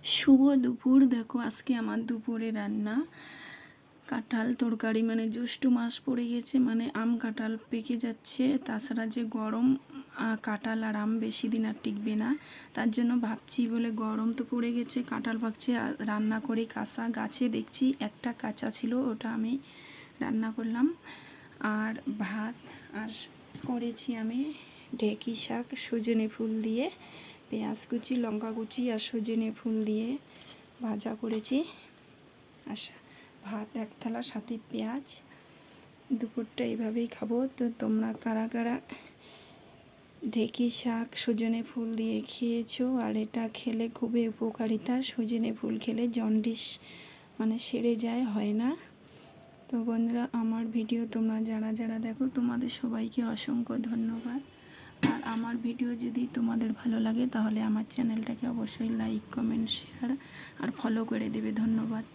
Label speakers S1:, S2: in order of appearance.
S1: শুভ দুপুর। দেখো আজকে আমার দুপুরে রান্না কাঁঠাল তরকারি। মানে জ্যৈষ্ঠ মাস পড়ে গেছে, মানে আম কাঁঠাল পেকে যাচ্ছে। তাছাড়া যে গরম, কাঁঠাল আর আম বেশি দিন আর টিকবে না। তার জন্য ভাবছি বলে গরম তো পড়ে গেছে, কাঁঠাল পাকছে, রান্না করি। কাঁচা গাছে দেখছি একটা কাঁচা ছিল, ওটা আমি রান্না করলাম। আর ভাত আর করেছি আমি ঢেঁকি শাক সজনে ফুল দিয়ে, পেঁয়াজ কুচি, লঙ্কা কুচি আর সজনে ফুল দিয়ে ভাজা করেছি। আর ভাত এক থালা, সাথে পেঁয়াজ। দুপুরটা এইভাবেই খাবো। তো তোমরা কারা কারা ঢেঁকি শাক সজনে ফুল দিয়ে খেয়েছো? আর এটা খেলে খুবই উপকারিতা। সজনে ফুল খেলে জন্ডিস মানে সেরে যায়, হয় না। তো বন্ধুরা, আমার ভিডিও তোমরা যারা যারা দেখো, তোমাদের সবাইকে অসংখ্য ধন্যবাদ। আর আমার ভিডিও যদি তোমাদের ভালো লাগে তাহলে আমার চ্যানেলটাকে অবশ্যই লাইক, কমেন্ট, শেয়ার আর ফলো করে দেবে। ধন্যবাদ।